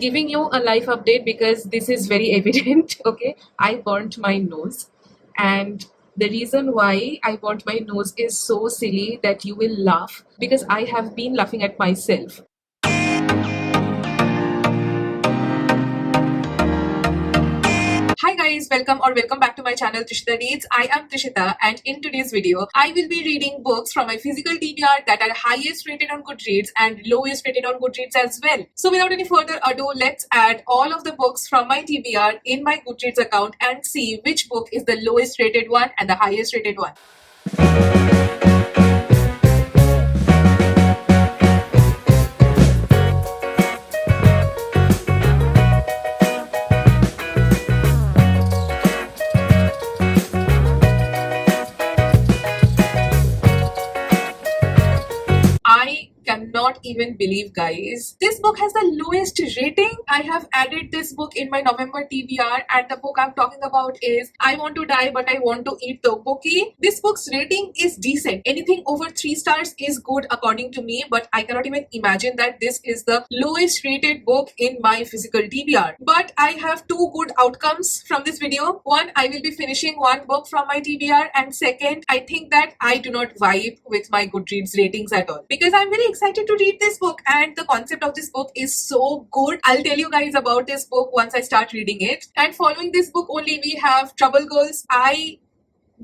giving you a life update because this is very evident. Okay, I burnt my nose, and the reason why I burnt my nose is so silly that you will laugh because I have been laughing at myself. Hi guys, welcome back to my channel Trishita Reads. I am Trishita, and in today's video I will be reading books from my physical TBR that are highest rated on Goodreads and lowest rated on Goodreads as well. So without any further ado, let's add all of the books from my TBR in my Goodreads account and see which book is the lowest rated one and the highest rated one. I cannot even believe, guys, this book has the lowest rating. I have added this book in my November TBR, and the book I'm talking about is I Want to Die But I Want to Eat Tteokbokki. This book's rating is decent. Anything over 3 stars is good according to me, but I cannot even imagine that this is the lowest rated book in my physical TBR. But I have 2 good outcomes from this video. One, I will be finishing 1 book from my TBR, and second, I think that I do not vibe with my Goodreads ratings at all, because I'm very excited to read this book and the concept of this book is so good. I'll tell you guys about this book once I start reading it. And following this book only, we have Trouble Girls. I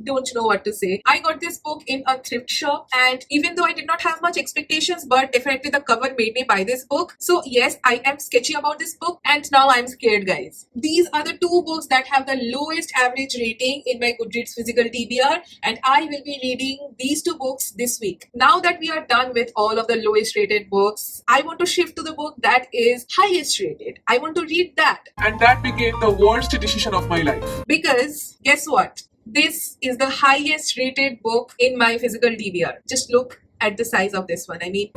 don't know what to say. I got this book in a thrift shop, and even though I did not have much expectations, but definitely the cover made me buy this book. So yes, I am sketchy about this book, and now I'm scared, guys. These are the 2 books that have the lowest average rating in my Goodreads physical TBR, and I will be reading these 2 books this week. Now that we are done with all of the lowest rated books, I want to shift to the book that is highest rated. I want to read that. And that became the worst decision of my life. Because guess what? This is the highest rated book in my physical TBR. Just look at the size of this one. I mean,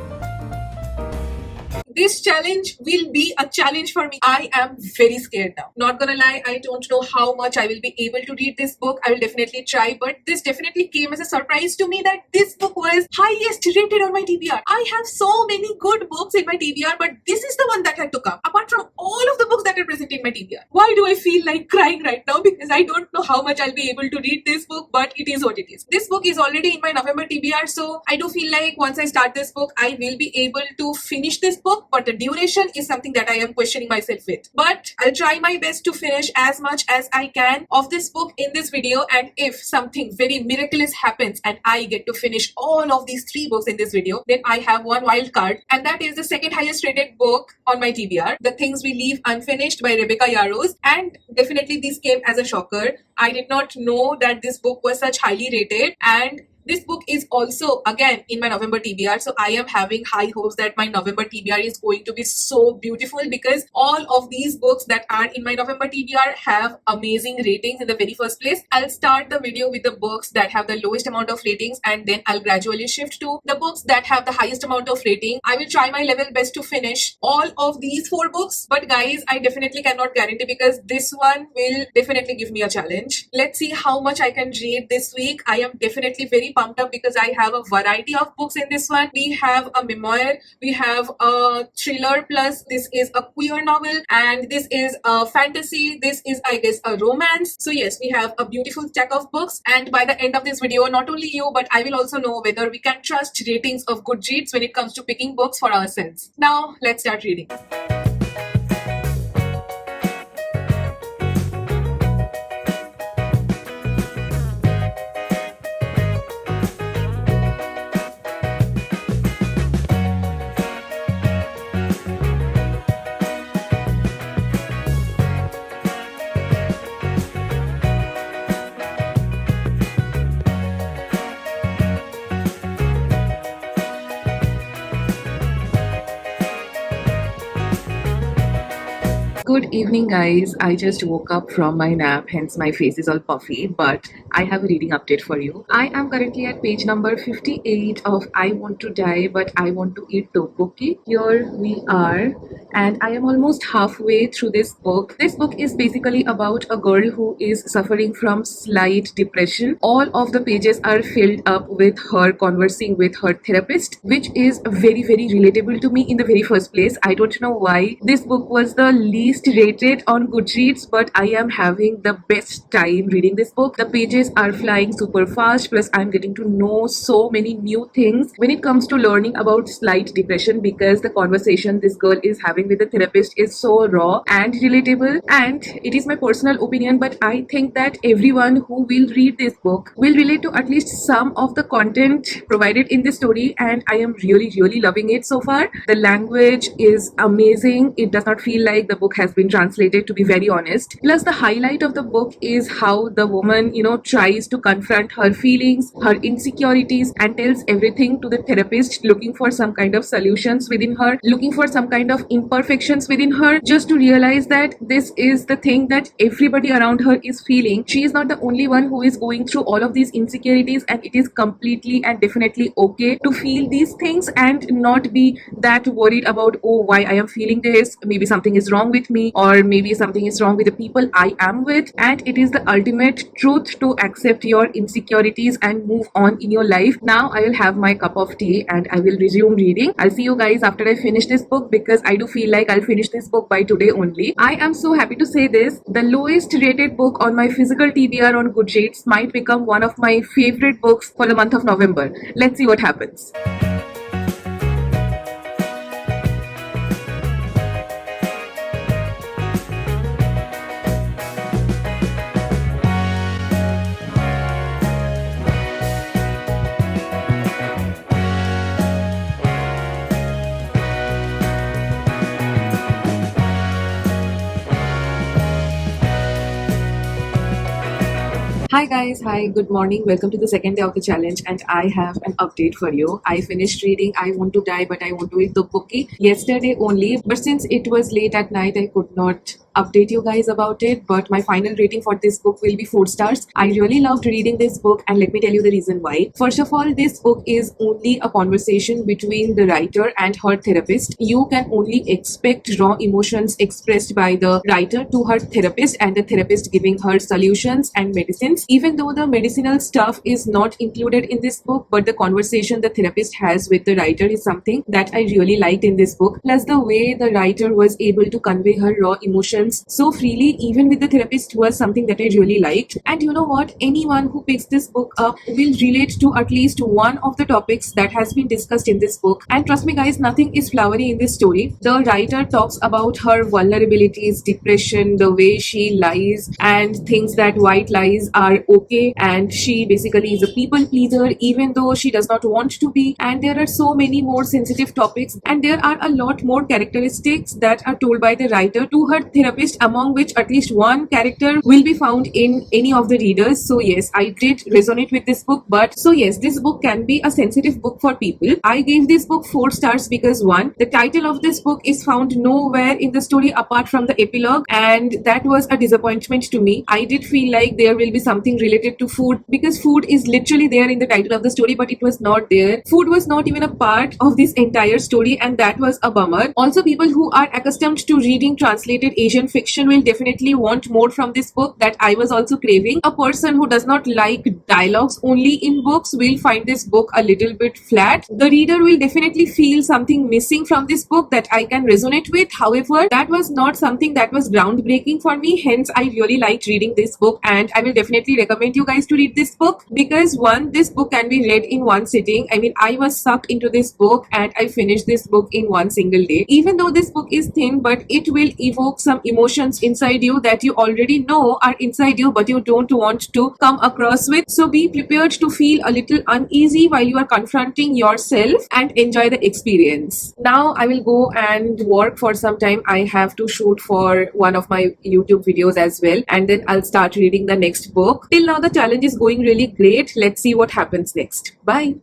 this challenge will be a challenge for me. I am very scared now. Not gonna lie, I don't know how much I will be able to read this book. I will definitely try, but this definitely came as a surprise to me that this book was highest rated on my TBR. I have so many good books in my TBR, but this is the one that had to come. Apart from all of the books that are present in my TBR. Why do I feel like crying right now? Because I don't know how much I'll be able to read this book, but it is what it is. This book is already in my November TBR, so I do feel like once I start this book, I will be able to finish this book, but the duration is something that I am questioning myself with. But I'll try my best to finish as much as I can of this book in this video, and if something very miraculous happens and I get to finish all of these 3 books in this video, then I have one wild card, and that is the second highest rated book on my TBR, The Things We Leave Unfinished by Rebecca Yarros. And definitely this came as a shocker. I did not know that this book was such highly rated, and this book is also again in my November TBR, so I am having high hopes that my November TBR is going to be so beautiful, because all of these books that are in my November TBR have amazing ratings in the very first place. I'll start the video with the books that have the lowest amount of ratings, and then I'll gradually shift to the books that have the highest amount of rating. I will try my level best to finish all of these 4 books, but guys, I definitely cannot guarantee, because this one will definitely give me a challenge. Let's see how much I can read this week. I am definitely very pumped up because I have a variety of books in this one. We have a memoir, we have a thriller, plus this is a queer novel, and this is a fantasy, this is, I guess, a romance. So yes, we have a beautiful stack of books, and by the end of this video, not only you, but I will also know whether we can trust ratings of Goodreads when it comes to picking books for ourselves. Now, let's start reading. Good evening, guys. I just woke up from my nap, hence my face is all puffy, but I have a reading update for you. I am currently at page number 58 of I Want to Die, but I Want to Eat Tteokbokki. Here we are, and I am almost halfway through this book. This book is basically about a girl who is suffering from slight depression. All of the pages are filled up with her conversing with her therapist, which is very, very relatable to me in the very first place. I don't know why this book was the least rated on Goodreads, but I am having the best time reading this book. The pages are flying super fast, plus I'm getting to know so many new things when it comes to learning about slight depression, because the conversation this girl is having with the therapist is so raw and relatable. And it is my personal opinion, but I think that everyone who will read this book will relate to at least some of the content provided in this story, and I am really, really loving it so far. The language is amazing. It does not feel like the book has been translated, to be very honest. Plus, the highlight of the book is how the woman, tries to confront her feelings, her insecurities, and tells everything to the therapist, looking for some kind of solutions within her, looking for some kind of imperfections within her, just to realize that this is the thing that everybody around her is feeling. She is not the only one who is going through all of these insecurities, and it is completely and definitely okay to feel these things and not be that worried about, oh, why I am feeling this, maybe something is wrong with me, or maybe something is wrong with the people I am with. And it is the ultimate truth to accept your insecurities and move on in your life. Now I will have my cup of tea and I will resume reading. I'll see you guys after I finish this book, because I do feel like I'll finish this book by today only. I am so happy to say this. The lowest rated book on my physical TBR on Goodreads might become one of my favorite books for the month of November. Let's see what happens. Hi guys, hi, good morning. Welcome to the second day of the challenge, and I have an update for you. I finished reading I Want to Die, but I Want to Eat Tteokbokki yesterday only. But since it was late at night, I could not update you guys about it. But my final rating for this book will be 4 stars. I really loved reading this book, and let me tell you the reason why. First of all, this book is only a conversation between the writer and her therapist. You can only expect raw emotions expressed by the writer to her therapist, and the therapist giving her solutions and medicines. Even though the medicinal stuff is not included in this book, but the conversation the therapist has with the writer is something that I really liked in this book. Plus, the way the writer was able to convey her raw emotions so freely, even with the therapist, was something that I really liked. And you know what? Anyone who picks this book up will relate to at least one of the topics that has been discussed in this book. And trust me guys, nothing is flowery in this story. The writer talks about her vulnerabilities, depression, the way she lies, and thinks that white lies are okay, and she basically is a people pleaser even though she does not want to be. And there are so many more sensitive topics, and there are a lot more characteristics that are told by the writer to her therapist, among which at least one character will be found in any of the readers. So yes, I did resonate with this book. But so yes, this book can be a sensitive book for people. I gave this book 4 stars because one, the title of this book is found nowhere in the story apart from the epilogue, and that was a disappointment to me. I did feel like there will be something related to food, because food is literally there in the title of the story, but it was not there. Food was not even a part of this entire story, and that was a bummer. Also, people who are accustomed to reading translated Asian fiction will definitely want more from this book, that I was also craving. A person who does not like dialogues only in books will find this book a little bit flat. The reader will definitely feel something missing from this book that I can resonate with. However, that was not something that was groundbreaking for me. Hence, I really liked reading this book, and I will definitely recommend you guys to read this book, because one, this book can be read in one sitting. I mean, I was sucked into this book and I finished this book in one single day. Even though this book is thin, but it will evoke some emotions inside you that you already know are inside you, but you don't want to come across with. So be prepared to feel a little uneasy while you are confronting yourself, and enjoy the experience. Now I will go and work for some time. I have to shoot for one of my YouTube videos as well, and then I'll start reading the next book. Till now the challenge is going really great. Let's see what happens next. Bye.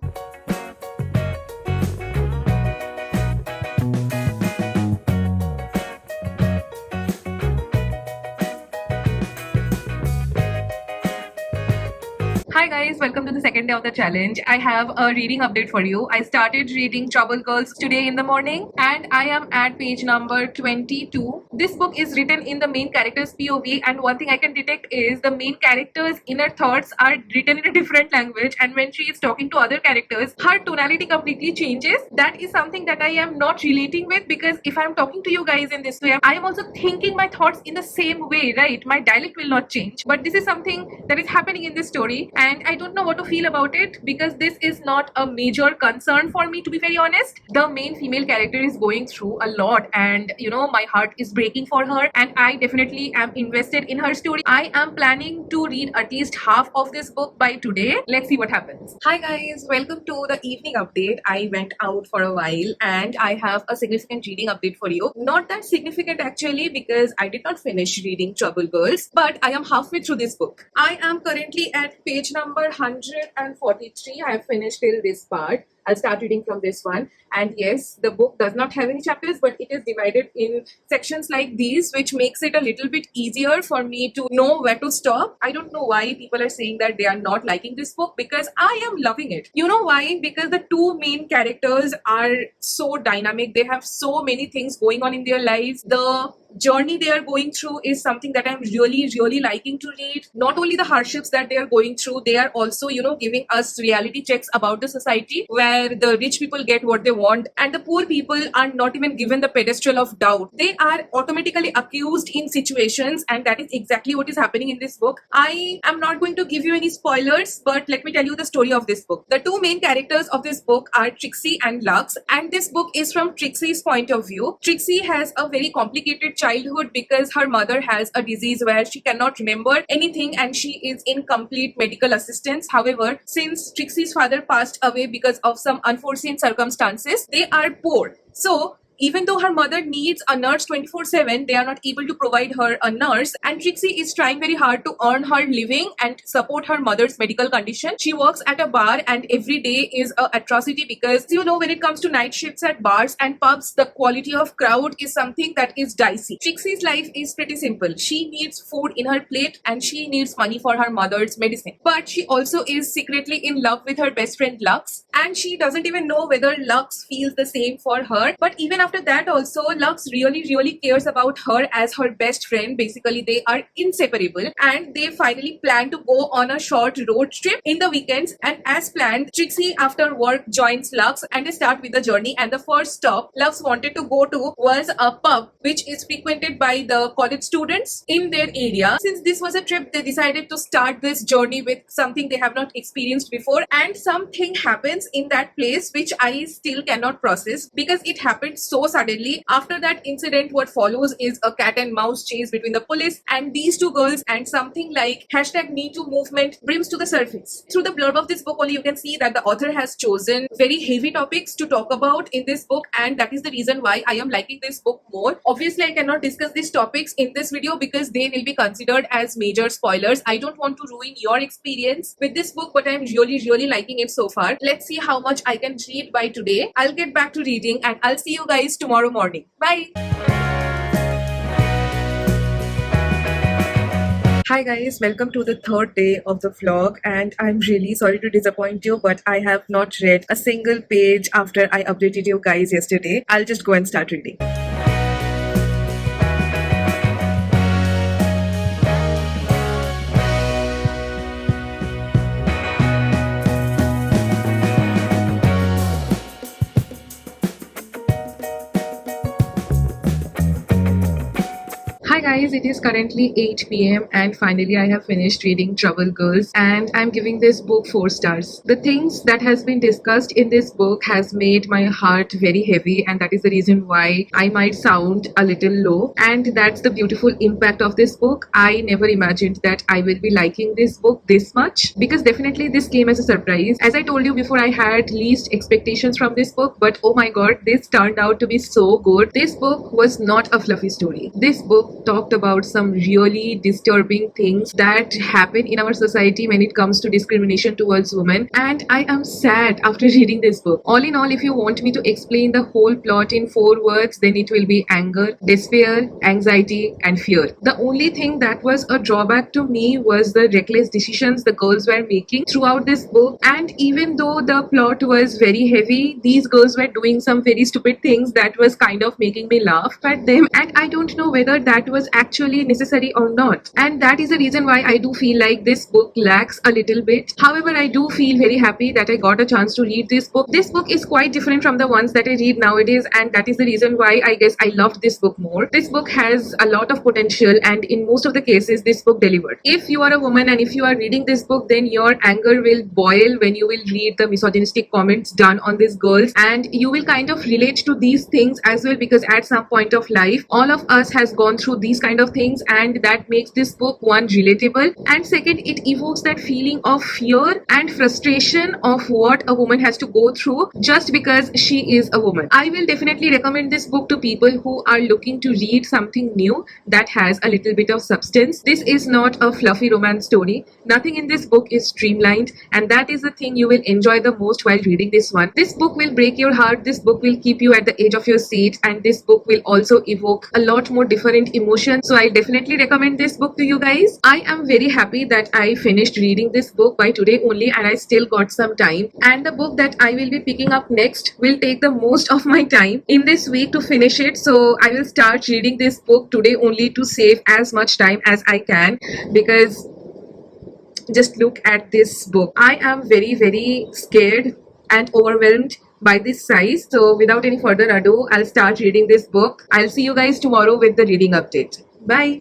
Hi guys, welcome to the second day of the challenge. I have a reading update for you. I started reading Trouble Girls today in the morning and I am at page number 22. This book is written in the main character's POV, and one thing I can detect is the main character's inner thoughts are written in a different language, and when she is talking to other characters, her tonality completely changes. That is something that I am not relating with, because if I am talking to you guys in this way, I am also thinking my thoughts in the same way, right? My dialect will not change. But this is something that is happening in this story, and I don't know what to feel about it, because this is not a major concern for me, to be very honest. The main female character is going through a lot, and my heart is breaking for her, and I definitely am invested in her story. I am planning to read at least half of this book by today. Let's see what happens. Hi guys, welcome to the evening update. I went out for a while and I have a significant reading update for you. Not that significant actually, because I did not finish reading Trouble Girls, but I am halfway through this book. I am currently at page number 143. I have finished till this part. I'll start reading from this one. And yes, the book does not have any chapters, but it is divided in sections like these, which makes it a little bit easier for me to know where to stop. I don't know why people are saying that they are not liking this book, because I am loving it. You know why? Because the two main characters are so dynamic. They have so many things going on in their lives. The journey they are going through is something that I'm really liking to read. Not only the hardships that they are going through, they are also giving us reality checks about the society, where the rich people get what they want and the poor people are not even given the pedestal of doubt. They are automatically accused in situations, and that is exactly what is happening in this book. I am not going to give you any spoilers, but let me tell you the story of this book. The two main characters of this book are Trixie and Lux, and this book is from Trixie's point of view. Trixie has a very complicated childhood because her mother has a disease where she cannot remember anything and she is in complete medical assistance. However, since Trixie's father passed away because of some unforeseen circumstances, they are poor. So even though her mother needs a nurse 24/7, they are not able to provide her a nurse, and Trixie is trying very hard to earn her living and support her mother's medical condition. She works at a bar, and every day is a atrocity because when it comes to night shifts at bars and pubs, the quality of crowd is something that is dicey. Trixie's life is pretty simple. She needs food in her plate and she needs money for her mother's medicine. But she also is secretly in love with her best friend Lux, and she doesn't even know whether Lux feels the same for her. But even after that also, Lux really cares about her as her best friend. Basically, they are inseparable, and they finally plan to go on a short road trip in the weekends. And as planned, Trixie after work joins Lux and they start with the journey. And the first stop Lux wanted to go to was a pub which is frequented by the college students in their area. Since this was a trip, they decided to start this journey with something they have not experienced before, and something happens in that place which I still cannot process because it happened so suddenly. After that incident, what follows is a cat and mouse chase between the police and these two girls, and something like #MeToo movement brims to the surface. Through the blurb of this book only, you can see that the author has chosen very heavy topics to talk about in this book, and that is the reason why I am liking this book more. Obviously, I cannot discuss these topics in this video because they will be considered as major spoilers. I don't want to ruin your experience with this book, but I'm really liking it so far. Let's see how much I can read by today. I'll get back to reading and I'll see you guys tomorrow morning. Bye. Hi guys, welcome to the third day of the vlog, and I'm really sorry to disappoint you, but I have not read a single page after I updated you guys yesterday. I'll just go and start reading. Hi guys, it is currently 8 p.m. and finally I have finished reading Trouble Girls, and I'm giving this book 4 stars. The things that has been discussed in this book has made my heart very heavy, and that is the reason why I might sound a little low, and that's the beautiful impact of this book. I never imagined that I will be liking this book this much, because definitely this came as a surprise. As I told you before, I had least expectations from this book, but oh my god, this turned out to be so good. This book was not a fluffy story. This book talked about some really disturbing things that happen in our society when it comes to discrimination towards women. And I am sad after reading this book. All in all, if you want me to explain the whole plot in 4 words, then it will be anger, despair, anxiety, and fear. The only thing that was a drawback to me was the reckless decisions the girls were making throughout this book. And even though the plot was very heavy, these girls were doing some very stupid things that was kind of making me laugh at them. And I don't know whether that was actually necessary or not. And that is the reason why I do feel like this book lacks a little bit. However, I do feel very happy that I got a chance to read this book. This book is quite different from the ones that I read nowadays, and that is the reason why I guess I loved this book more. This book has a lot of potential, and in most of the cases, this book delivered. If you are a woman and if you are reading this book, then your anger will boil when you will read the misogynistic comments done on these girls, and you will kind of relate to these things as well, because at some point of life, all of us has gone through these kind of things, and that makes this book, one, relatable, and second, it evokes that feeling of fear and frustration of what a woman has to go through just because she is a woman. I will definitely recommend this book to people who are looking to read something new that has a little bit of substance. This is not a fluffy romance story. Nothing in this book is streamlined, and that is the thing you will enjoy the most while reading this one. This book will break your heart. This book will keep you at the edge of your seat, and this book will also evoke a lot more different emotions. So I definitely recommend this book to you guys. I am very happy that I finished reading this book by today only, and I still got some time. And the book that I will be picking up next will take the most of my time in this week to finish it. So I will start reading this book today only to save as much time as I can, because just look at this book. I am very, very scared and overwhelmed by this size. So without any further ado, I'll start reading this book. I'll see you guys tomorrow with the reading update. Bye.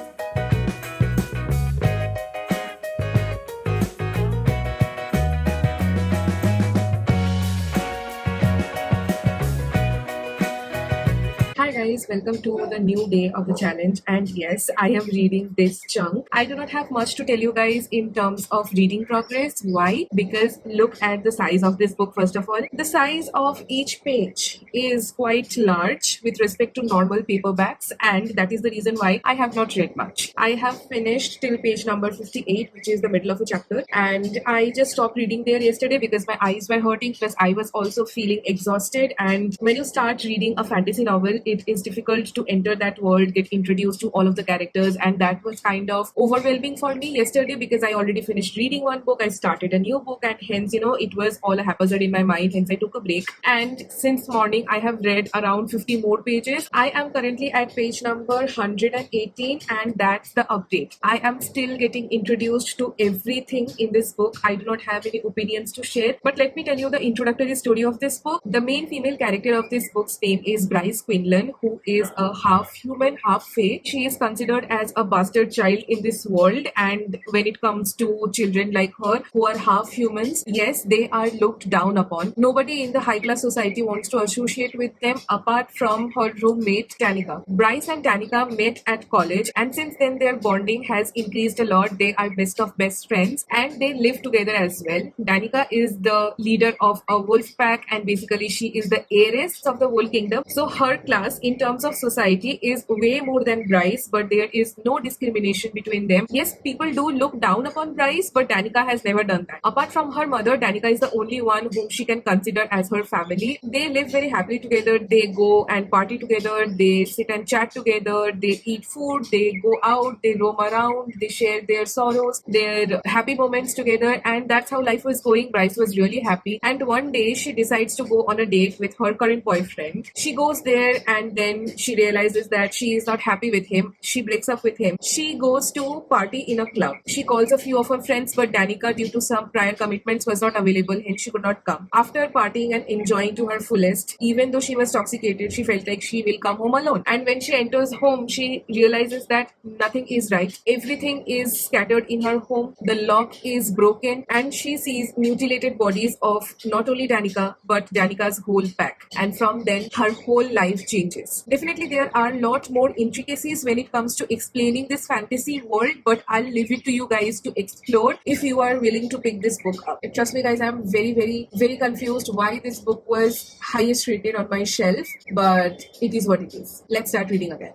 Hi guys, welcome to the new day of the challenge, and yes, I am reading this chunk. I do not have much to tell you guys in terms of reading progress. Why? Because look at the size of this book. First of all, the size of each page is quite large with respect to normal paperbacks, and that is the reason why I have not read much. I have finished till page number 58, which is the middle of a chapter, and I just stopped reading there yesterday because my eyes were hurting, plus I was also feeling exhausted. And when you start reading a fantasy novel, it is difficult to enter that world, get introduced to all of the characters, and that was kind of overwhelming for me yesterday because I already finished reading one book, I started a new book, and hence, it was all a haphazard in my mind. Hence, I took a break, and since morning I have read around 50 more pages. I am currently at page number 118, and that's the update. I am still getting introduced to everything in this book. I do not have any opinions to share, but let me tell you the introductory story of this book. The main female character of this book's name is Bryce Quinlan, who is a half human, half fae. She is considered as a bastard child in this world, and when it comes to children like her who are half humans, yes, they are looked down upon. Nobody in the high class society wants to associate with them apart from her roommate Danica. Bryce and Danica met at college, and since then their bonding has increased a lot. They are best of best friends, and they live together as well. Danica is the leader of a wolf pack, and basically she is the heiress of the whole kingdom. So her class in terms of society is way more than Bryce, but there is no discrimination between them. Yes, people do look down upon Bryce, but Danica has never done that. Apart from her mother, Danica is the only one whom she can consider as her family. They live very happily together. They go and party together. They sit and chat together. They eat food. They go out. They roam around. They share their sorrows, their happy moments together, and that's how life was going. Bryce was really happy, and one day she decides to go on a date with her current boyfriend. She goes there, and then she realizes that she is not happy with him. She breaks up with him. She goes to party in a club. She calls a few of her friends, but Danica, due to some prior commitments, was not available, and she could not come. After partying and enjoying to her fullest, even though she was intoxicated, she felt like she will come home alone. And when she enters home, she realizes that nothing is right. Everything is scattered in her home. The lock is broken, and she sees mutilated bodies of not only Danica, but Danica's whole pack. And from then, her whole life changes. Definitely, there are a lot more intricacies when it comes to explaining this fantasy world, but I'll leave it to you guys to explore if you are willing to pick this book up. Trust me, guys, I'm very, very, very confused why this book was highest rated on my shelf, but it is what it is. Let's start reading again.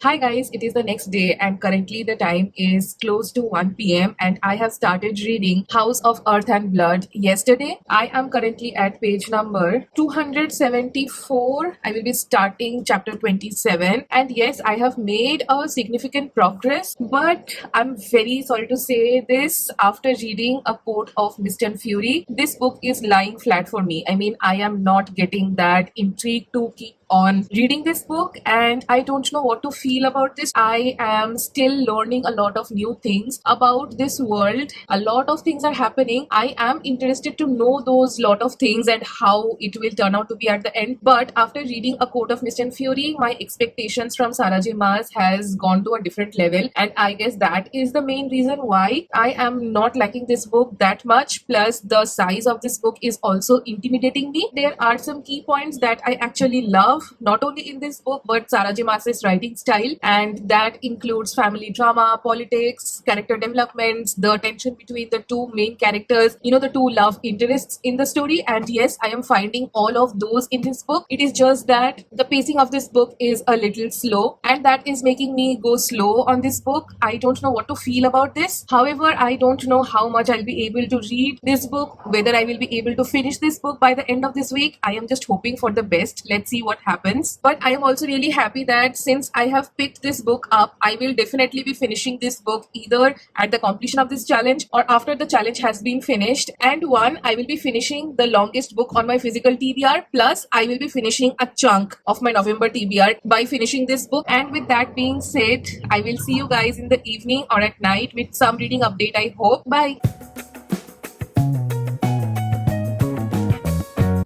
Hi guys, it is the next day and currently the time is close to 1 p.m. and I have started reading House of Earth and Blood yesterday. I am currently at page number 274. I will be starting chapter 27 and yes, I have made a significant progress, but I'm very sorry to say this after reading A Court of Mist and Fury. This book is lying flat for me. I mean, I am not getting that intrigue to keep on reading this book and I don't know what to feel about this. I am still learning a lot of new things about this world. A lot of things are happening. I am interested to know those lot of things and how it will turn out to be at the end. But after reading A Court of Mist and Fury, my expectations from Sarah J. Maas has gone to a different level and I guess that is the main reason why I am not liking this book that much. Plus the size of this book is also intimidating me. There are some key points that I actually love, not only in this book but Sarah J. Maas's writing style, and that includes family drama, politics, character developments, the tension between the two main characters, the two love interests in the story. And yes, I am finding all of those in this book. It is just that the pacing of this book is a little slow and that is making me go slow on this book. I don't know what to feel about this. However, I don't know how much I'll be able to read this book, whether I will be able to finish this book by the end of this week. I am just hoping for the best. Let's see what happens. But I am also really happy that since I have picked this book up, I will definitely be finishing this book either at the completion of this challenge or after the challenge has been finished. And one, I will be finishing the longest book on my physical TBR, plus I will be finishing a chunk of my November TBR by finishing this book. And with that being said, I will see you guys in the evening or at night with some reading update, I hope. Bye.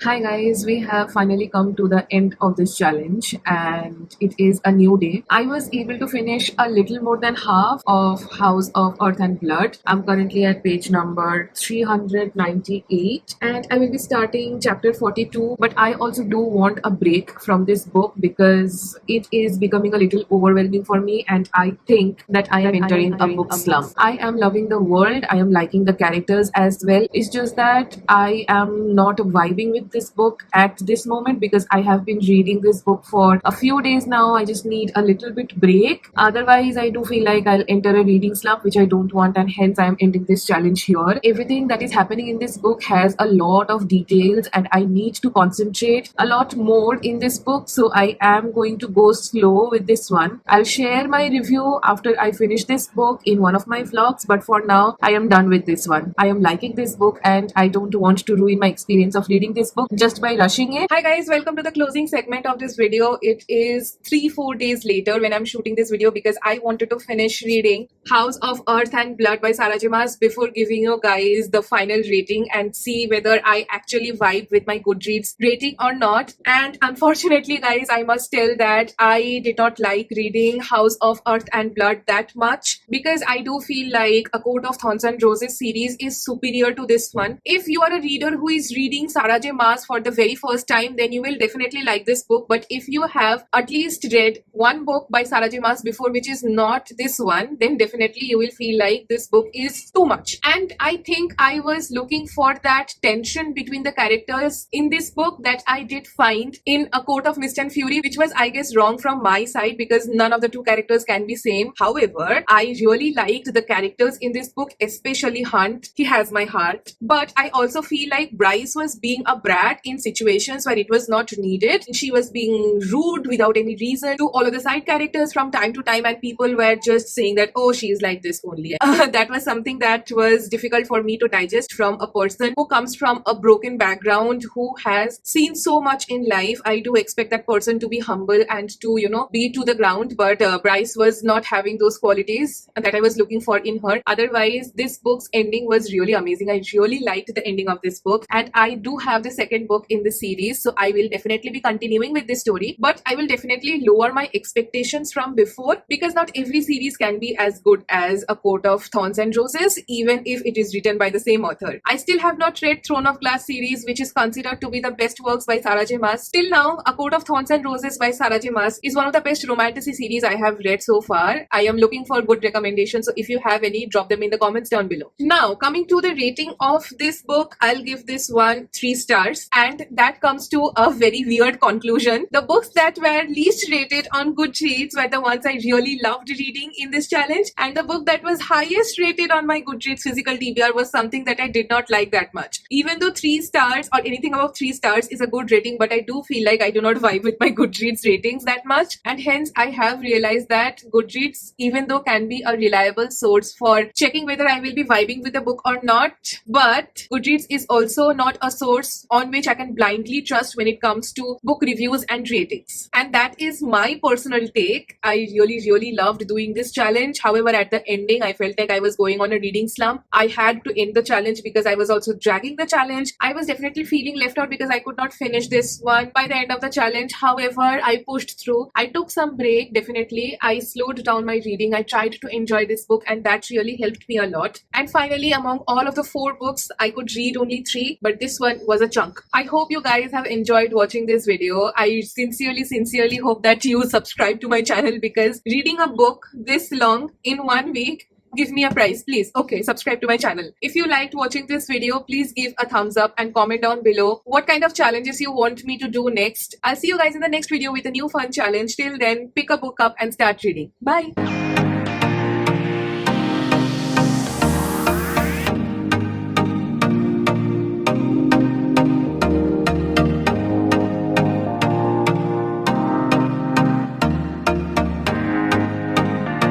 Hi guys, we have finally come to the end of this challenge and it is a new day. I was able to finish a little more than half of House of Earth and Blood. I'm currently at page number 398 and I will be starting chapter 42, but I also do want a break from this book because it is becoming a little overwhelming for me and I think that I am entering a book slump. I am loving the world, I am liking the characters as well. It's just that I am not vibing with this book at this moment because I have been reading this book for a few days now. I just need a little bit break. Otherwise, I do feel like I'll enter a reading slump, which I don't want, and hence I am ending this challenge here. Everything that is happening in this book has a lot of details and I need to concentrate a lot more in this book, so I am going to go slow with this one. I'll share my review after I finish this book in one of my vlogs, but for now, I am done with this one. I am liking this book and I don't want to ruin my experience of reading this book just by rushing it. Hi guys, welcome to the closing segment of this video. It is 3-4 days later when I'm shooting this video because I wanted to finish reading House of Earth and Blood by Sarah J. Maas before giving you guys the final rating and see whether I actually vibe with my Goodreads rating or not. And unfortunately guys, I must tell that I did not like reading House of Earth and Blood that much because I do feel like A Court of Thorns and Roses series is superior to this one. If you are a reader who is reading Sarah J. Maas for the very first time, then you will definitely like this book. But if you have at least read one book by Sarah J. Maas before, which is not this one, then definitely you will feel like this book is too much. And I think I was looking for that tension between the characters in this book that I did find in A Court of Mist and Fury, which was, I guess, wrong from my side because none of the two characters can be same. However, I really liked the characters in this book, especially Hunt. He has my heart. But I also feel like Bryce was being a brat in situations where it was not needed. She was being rude without any reason to all of the side characters from time to time and people were just saying that, oh, she's like this only. That was something that was difficult for me to digest from a person who comes from a broken background, who has seen so much in life. I do expect that person to be humble and to, be to the ground, but Bryce was not having those qualities that I was looking for in her. Otherwise, this book's ending was really amazing. I really liked the ending of this book and I do have the second book in the series, so I will definitely be continuing with this story, but I will definitely lower my expectations from before because not every series can be as good as A Court of Thorns and Roses, even if it is written by the same author. I still have not read Throne of Glass series, which is considered to be the best works by Sarah J. Maas. Till now, A Court of Thorns and Roses by Sarah J. Maas is one of the best romantasy series I have read so far. I am looking for good recommendations, so if you have any, drop them in the comments down below. Now, coming to the rating of this book, I'll give this one 3 stars. stars, and that comes to a very weird conclusion. The books that were least rated on Goodreads were the ones I really loved reading in this challenge, and the book that was highest rated on my Goodreads physical TBR was something that I did not like that much. Even though 3 stars or anything above 3 stars is a good rating, but I do feel like I do not vibe with my Goodreads ratings that much, and hence I have realized that Goodreads, even though can be a reliable source for checking whether I will be vibing with a book or not, but Goodreads is also not a source on which I can blindly trust when it comes to book reviews and ratings. And that is my personal take. I really loved doing this challenge. However, at the ending, I felt like I was going on a reading slump. I had to end the challenge because I was also dragging the challenge. I was definitely feeling left out because I could not finish this one by the end of the challenge. However, I pushed through. I took some break, definitely. I slowed down my reading. I tried to enjoy this book, and that really helped me a lot. And finally, among all of the 4 books, I could read only 3, but this one was a chunk. I hope you guys have enjoyed watching this video. I sincerely hope that you subscribe to my channel, because reading a book this long in 1 week, give me a prize, please. Okay, subscribe to my channel. If you liked watching this video, please give a thumbs up and comment down below what kind of challenges you want me to do next. I'll see you guys in the next video with a new fun challenge. Till then, pick a book up and start reading. Bye.